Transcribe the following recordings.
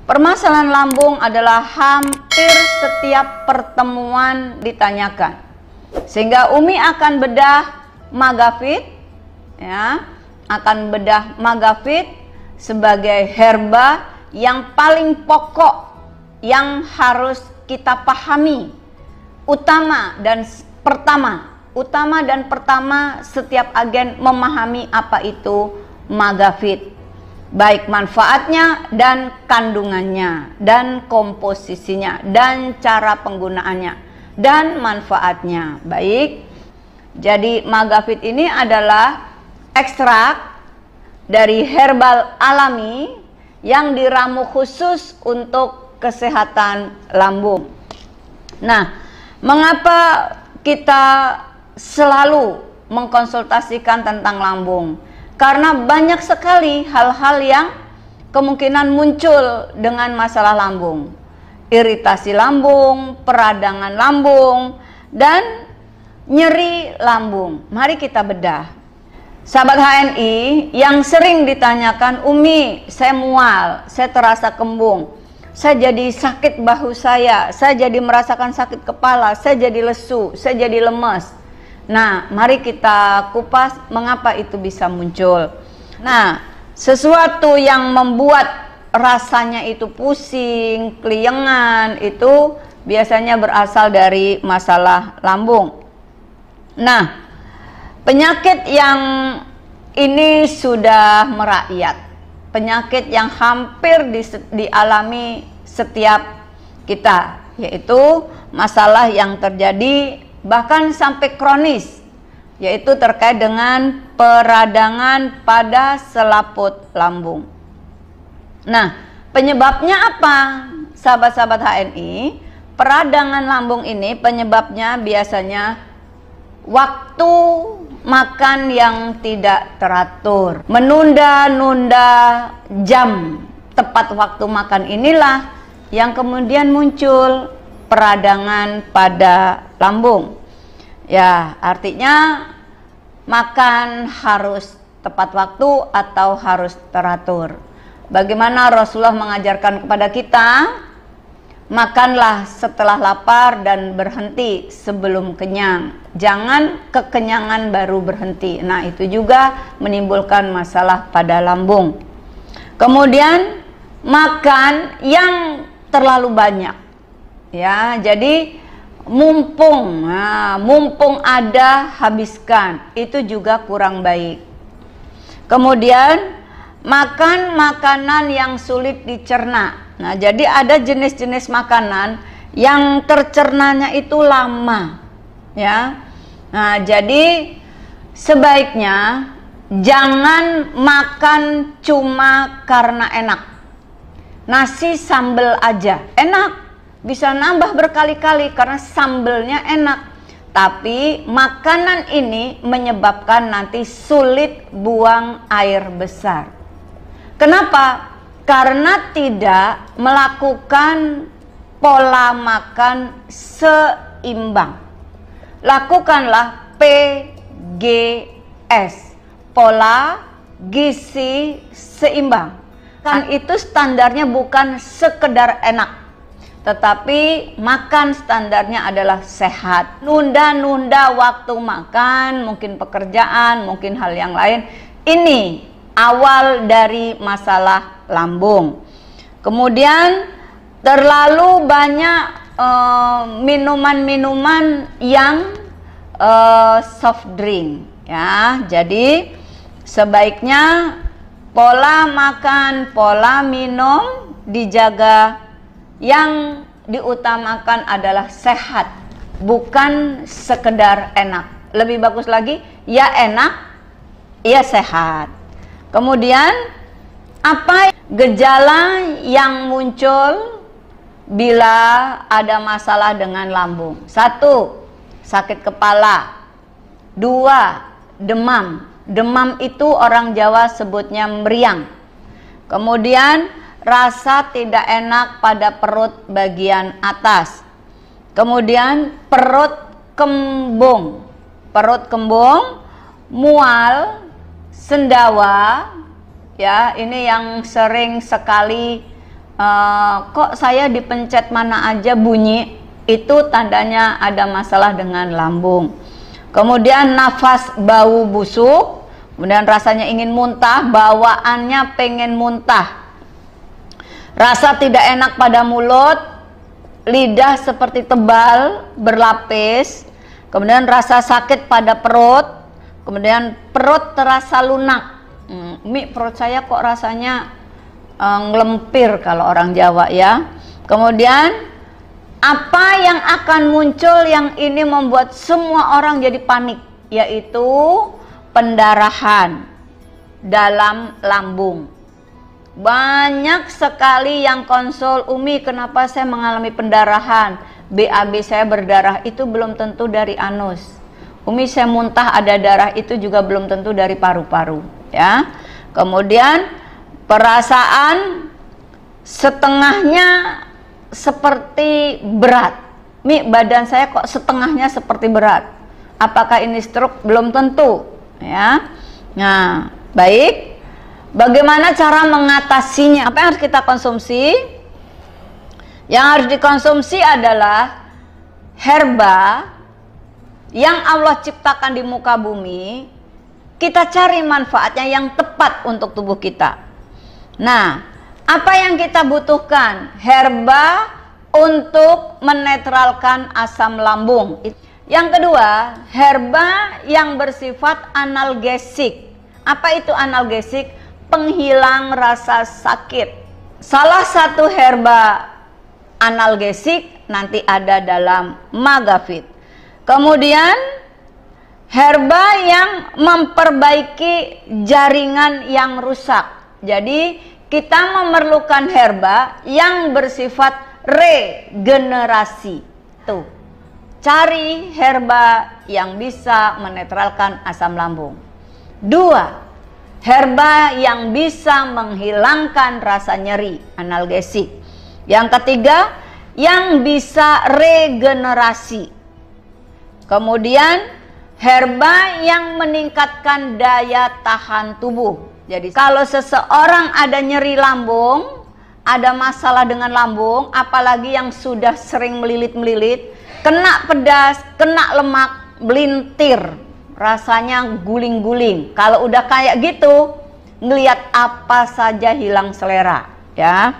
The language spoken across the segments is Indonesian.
Permasalahan lambung adalah hampir setiap pertemuan ditanyakan, sehingga Umi akan bedah Magafit, ya, akan bedah Magafit sebagai herba yang paling pokok yang harus kita pahami. Utama dan pertama setiap agen memahami apa itu Magafit, baik manfaatnya dan kandungannya dan komposisinya dan cara penggunaannya dan manfaatnya. Baik, jadi Magafit ini adalah ekstrak dari herbal alami yang diramu khusus untuk kesehatan lambung. Nah, mengapa kita selalu mengkonsultasikan tentang lambung? Karena banyak sekali hal-hal yang kemungkinan muncul dengan masalah lambung. Iritasi lambung, peradangan lambung, dan nyeri lambung. Mari kita bedah. Sahabat HNI yang sering ditanyakan, Umi, saya mual, saya terasa kembung, saya jadi sakit bahu saya jadi merasakan sakit kepala, saya jadi lesu, saya jadi lemes. Nah, mari kita kupas mengapa itu bisa muncul. Nah, sesuatu yang membuat rasanya itu pusing, keliengan, itu biasanya berasal dari masalah lambung. Nah, penyakit yang ini sudah merakyat, penyakit yang hampir dialami setiap kita, yaitu masalah yang terjadi bahkan sampai kronis, yaitu terkait dengan peradangan pada selaput lambung. Nah, penyebabnya apa, sahabat-sahabat HNI? Peradangan lambung ini penyebabnya biasanya waktu makan yang tidak teratur, menunda-nunda jam tepat waktu makan, inilah yang kemudian muncul peradangan pada lambung. Ya, artinya makan harus tepat waktu atau harus teratur. Bagaimana Rasulullah mengajarkan kepada kita? Makanlah setelah lapar dan berhenti sebelum kenyang. Jangan kekenyangan baru berhenti. Nah, itu juga menimbulkan masalah pada lambung. Kemudian makan yang terlalu banyak. Ya, jadi mumpung ada habiskan, itu juga kurang baik. Kemudian makan makanan yang sulit dicerna. Nah, jadi ada jenis-jenis makanan yang tercernanya itu lama, ya. Nah, jadi sebaiknya jangan makan cuma karena enak. Nasi sambal aja enak, bisa nambah berkali-kali karena sambelnya enak, tapi makanan ini menyebabkan nanti sulit buang air besar. Kenapa? Karena tidak melakukan pola makan seimbang. Lakukanlah PGS, pola gizi seimbang. Kan itu standarnya bukan sekedar enak, tetapi makan standarnya adalah sehat. Nunda-nunda waktu makan, mungkin pekerjaan, mungkin hal yang lain, ini awal dari masalah lambung. Kemudian terlalu banyak minuman-minuman yang soft drink, ya. Jadi sebaiknya pola makan, pola minum dijaga. Yang diutamakan adalah sehat, bukan sekedar enak. Lebih bagus lagi, ya enak, ya sehat. Kemudian, apa gejala yang muncul bila ada masalah dengan lambung? 1, sakit kepala. 2, demam. Demam itu orang Jawa sebutnya meriang. Kemudian rasa tidak enak pada perut bagian atas. Kemudian perut kembung, mual, sendawa, ya, ini yang sering sekali kok saya dipencet mana aja bunyi, itu tandanya ada masalah dengan lambung. Kemudian nafas bau busuk, kemudian rasanya ingin muntah, bawaannya pengen muntah, rasa tidak enak pada mulut, lidah seperti tebal berlapis, kemudian rasa sakit pada perut, kemudian perut terasa lunak. Mi, perut saya kok rasanya ngelempir kalau orang Jawa ya. Kemudian apa yang akan muncul yang ini membuat semua orang jadi panik, yaitu pendarahan dalam lambung. Banyak sekali yang konsul, Umi kenapa saya mengalami pendarahan, BAB saya berdarah, itu belum tentu dari anus. Umi saya muntah ada darah, itu juga belum tentu dari paru-paru ya. Kemudian perasaan setengahnya seperti berat. Mi, badan saya kok setengahnya seperti berat. Apakah ini stroke? Belum tentu ya. Nah, baik. Bagaimana cara mengatasinya? Apa yang harus kita konsumsi? Yang harus dikonsumsi adalah herba yang Allah ciptakan di muka bumi. Kita cari manfaatnya yang tepat untuk tubuh kita. Nah, apa yang kita butuhkan? Herba untuk menetralkan asam lambung. Yang kedua, herba yang bersifat analgesik. Apa itu analgesik? Penghilang rasa sakit. Salah satu herba analgesik nanti ada dalam Magafit. Kemudian herba yang memperbaiki jaringan yang rusak. Jadi kita memerlukan herba yang bersifat regenerasi. Tuh, cari herba yang bisa menetralkan asam lambung. Dua, herba yang bisa menghilangkan rasa nyeri, analgesik. Yang ketiga, yang bisa regenerasi. Kemudian herba yang meningkatkan daya tahan tubuh. Jadi kalau seseorang ada nyeri lambung, ada masalah dengan lambung, apalagi yang sudah sering melilit-melilit, kena pedas, kena lemak, melintir, rasanya guling-guling. Kalau udah kayak gitu, ngelihat apa saja hilang selera ya.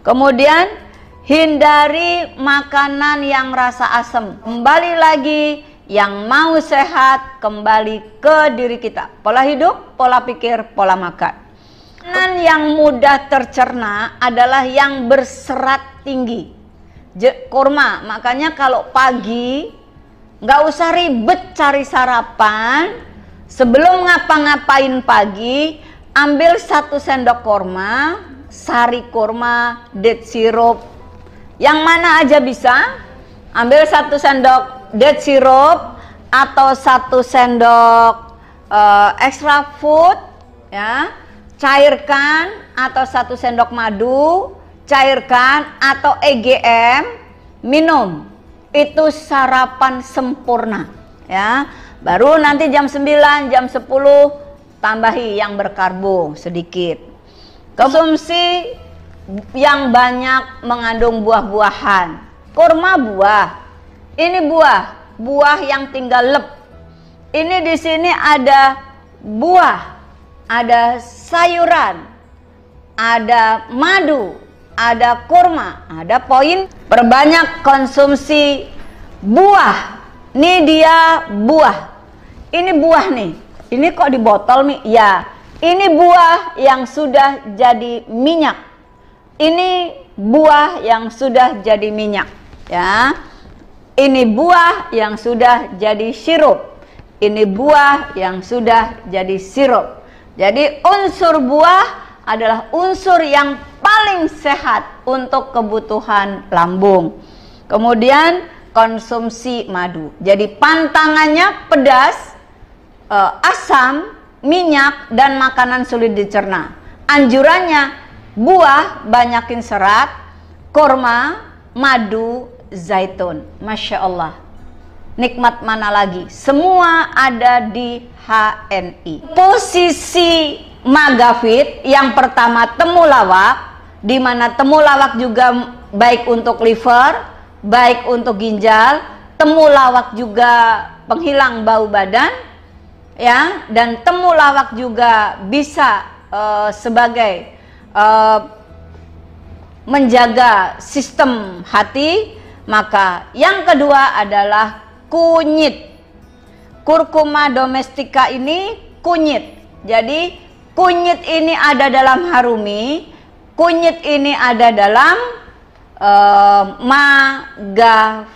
Kemudian hindari makanan yang rasa asam. Kembali lagi, yang mau sehat kembali ke diri kita. Pola hidup, pola pikir, pola makan. Makanan yang mudah tercerna adalah yang berserat tinggi. Kurma, makanya kalau pagi nggak usah ribet cari sarapan. Sebelum ngapa-ngapain pagi, ambil 1 sendok kurma, sari kurma, date sirup, yang mana aja bisa. Ambil 1 sendok date sirup atau 1 sendok extra food ya, cairkan, atau 1 sendok madu, cairkan, atau EGM, minum. Itu sarapan sempurna ya. Baru nanti jam 9, jam 10 tambahi yang berkarbo sedikit. Konsumsi yang banyak mengandung buah-buahan. Kurma buah. Ini buah yang tinggal lep. Ini di sini ada buah, ada sayuran, ada madu, ada kurma, ada poin. Perbanyak konsumsi buah. Ini dia buah. Ini buah nih. Ini kok di botol nih? Ya, ini buah yang sudah jadi minyak. Ini buah yang sudah jadi minyak. Ya, ini buah yang sudah jadi sirup. Ini buah yang sudah jadi sirup. Jadi unsur buah adalah unsur yang paling sehat untuk kebutuhan lambung. Kemudian konsumsi madu. Jadi pantangannya pedas, asam, minyak, dan makanan sulit dicerna. Anjurannya buah banyakin serat, kurma, madu, zaitun. Masya Allah, nikmat mana lagi? Semua ada di HNI. Posisi Magafit yang pertama temulawak, di mana temulawak juga baik untuk liver, baik untuk ginjal. Temulawak juga penghilang bau badan, ya, dan temulawak juga bisa sebagai menjaga sistem hati. Maka yang kedua adalah kunyit. Kurkuma domestika ini kunyit. Jadi kunyit ini ada dalam harumi, kunyit ini ada dalam magavit.